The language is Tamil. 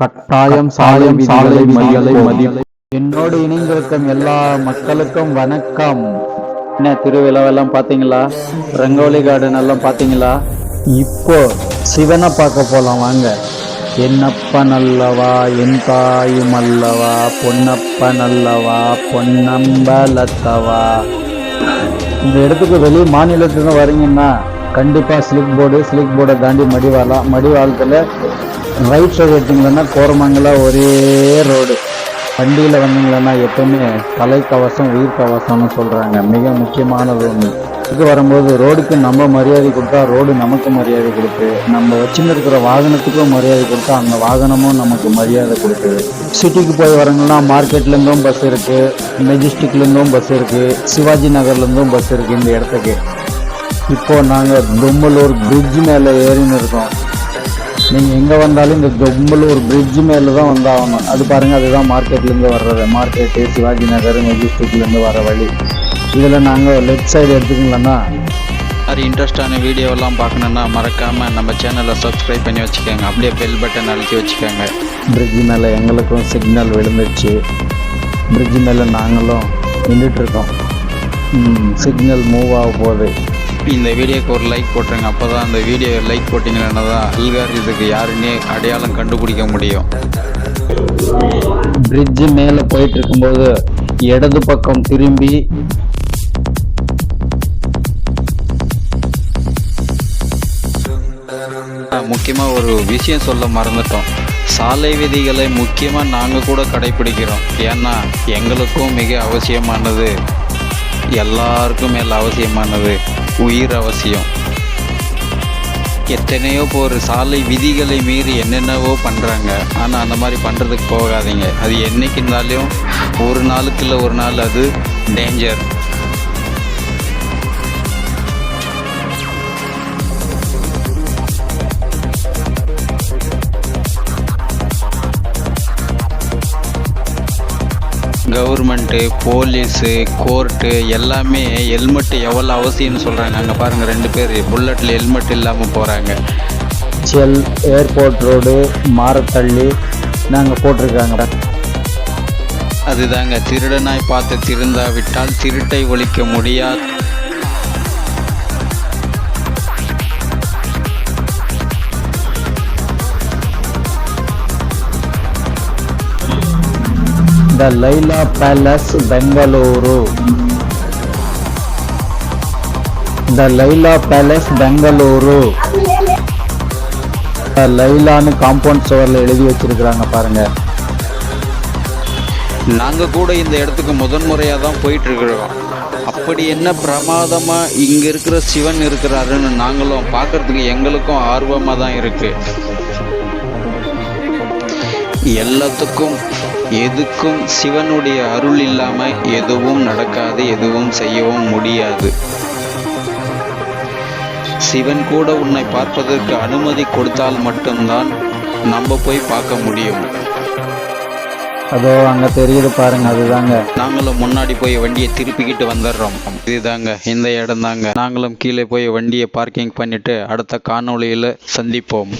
கட்டாயம் சாலை விதிகளை மதிப்பு. என்னோடு இணைந்திருக்கும் எல்லா மக்களுக்கும் வணக்கம். என்ன திருவிழாவெல்லாம் பார்த்தீங்களா? ரங்கோலி கார்டன் எல்லாம் பார்த்தீங்களா? இப்போ சிவனை பார்க்க போலாம் வாங்க. என்னப்பன் அல்லவா என் தாயும் அல்லவா, பொன்னப்பன் அல்லவா பொன்னம்பலத்தவா. இந்த இடத்துக்கு வெளி மாநிலத்துக்கு வரீங்கன்னா கண்டிப்பாக ஸ்லிக் போர்டை தாண்டி மடிவாளத்தில் ரைட் சைடு எடுத்தீங்களன்னா கோரமங்கலம் ஒரே ரோடு. வண்டியில் வந்தீங்களன்னா எப்பவுமே தலைக்கவசம் உயிர் கவசம்னு சொல்கிறாங்க. மிக முக்கியமானது ஒன்று. இதுக்கு வரும்போது ரோடுக்கு நம்ம மரியாதை கொடுத்தா ரோடு நமக்கு மரியாதை கொடுத்து, நம்ம வச்சுன்னு இருக்கிற வாகனத்துக்கும் மரியாதை கொடுத்தா அந்த வாகனமும் நமக்கு மரியாதை கொடுக்குது. சிட்டிக்கு போய் வரங்கன்னா மார்க்கெட்லேருந்தும் பஸ் இருக்குது, மெஜிஸ்டிக்லேருந்தும் பஸ் இருக்குது, சிவாஜி நகர்லேருந்தும் பஸ் இருக்குது. இந்த இடத்துக்கு இப்போது நாங்கள் தொம்பலூர் பிரிட்ஜ் மேலே ஏறின்னு இருக்கோம். நீங்கள் எங்கே வந்தாலும் இந்த தொம்பலூர் பிரிட்ஜ் மேலே தான் வந்தாகணும். அது பாருங்கள், அதுதான் மார்க்கெட்லேருந்து வர்றது. மார்க்கெட்டு, சிவாஜி நகர், மெஜிஸ்டிக்லேருந்து வர வழி. இதில் நாங்கள் லெஃப்ட் சைடு எடுத்துக்கலன்னா இன்ட்ரெஸ்டான வீடியோவெல்லாம் பார்க்கணுன்னா மறக்காமல் நம்ம சேனலை சப்ஸ்கிரைப் பண்ணி வச்சுக்கோங்க. அப்படியே பெல் பட்டன் அழுத்தி வச்சுக்கோங்க. பிரிட்ஜ் மேலே எங்களுக்கும் சிக்னல் விழுந்துச்சு. பிரிட்ஜ் மேலே நாங்களும் நின்றுட்டுருக்கோம். சிக்னல் மூவ் ஆக போகுது. இந்த வீடியோக்கு ஒரு லைக் போட்டுருங்க. அப்போ தான் அந்த வீடியோ லைக் போட்டிங்கன்னா தான் அல்காரிதத்துக்கு யாருன்னே அடையாளம் கண்டுபிடிக்க முடியும். பிரிட்ஜு மேலே போயிட்டு இருக்கும்போது இடது பக்கம் திரும்பி முக்கியமாக ஒரு விஷயம் சொல்ல மறந்துட்டோம். சாலை விதிகளை முக்கியமாக நாங்கள் கூட கடைப்பிடிக்கிறோம். ஏன்னா எங்களுக்கும் மிக அவசியமானது, எல்லாருக்கும் மேலே அவசியமானது உயிர் அவசியம். எத்தனையோ பேர் சாலை விதிகளை மீறி என்னென்னவோ பண்ணுறாங்க. ஆனால் அந்த மாதிரி பண்ணுறதுக்கு போகாதீங்க. அது என்றைக்கு இருந்தாலும் ஒரு நாளுக்கு இல்லை ஒரு நாள் அது டேஞ்சர். கவர்மெண்ட்டு, போலீஸு, கோர்ட்டு எல்லாமே ஹெல்மெட்டு எவ்வளோ அவசியம்னு சொல்கிறாங்க. அங்கே பாருங்கள், 2 பேர் புல்லட்டில் ஹெல்மெட் இல்லாமல் போகிறாங்க. ஏர்போர்ட் ரோடு மாரத்தள்ளி நாங்கள் போட்டிருக்காங்க. அதுதாங்க, திருடனாய் பார்த்து திருந்தாவிட்டால் திருட்டை ஒழிக்க முடியாது. த லைலா பேலஸ் பெங்களூரு. த லைலா பேலஸ் பெங்களூரு. லைலான்னு காம்பவுண்ட் சுவரில் எழுதி வச்சிருக்கிறாங்க பாருங்க. நாங்கள் கூட இந்த இடத்துக்கு முதன்முறையாக தான் போயிட்டுருக்கிறோம். அப்படி என்ன பிரமாதமாக இங்கே இருக்கிற சிவன் இருக்கிறாருன்னு நாங்களும் பார்க்குறதுக்கு எங்களுக்கும் ஆர்வமாக தான் இருக்குது. எல்லாத்துக்கும் எதுக்கும் சிவனுடைய அருள் இல்லாமல் எதுவும் நடக்காது, எதுவும் செய்யவும் முடியாது. சிவன் கூட உன்னை பார்ப்பதற்கு அனுமதி கொடுத்தால் மட்டும்தான் நம்ம போய் பார்க்க முடியும். அதோ அங்கே தெரியுது பாருங்க, அதுதாங்க. நாங்களும் முன்னாடி போய் வண்டியை திருப்பிக்கிட்டு வந்துடுறோம். இதுதாங்க இந்த இடம் தாங்க. நாங்களும் கீழே போய் வண்டியை பார்க்கிங் பண்ணிட்டு அடுத்த காணொளியில் சந்திப்போம்.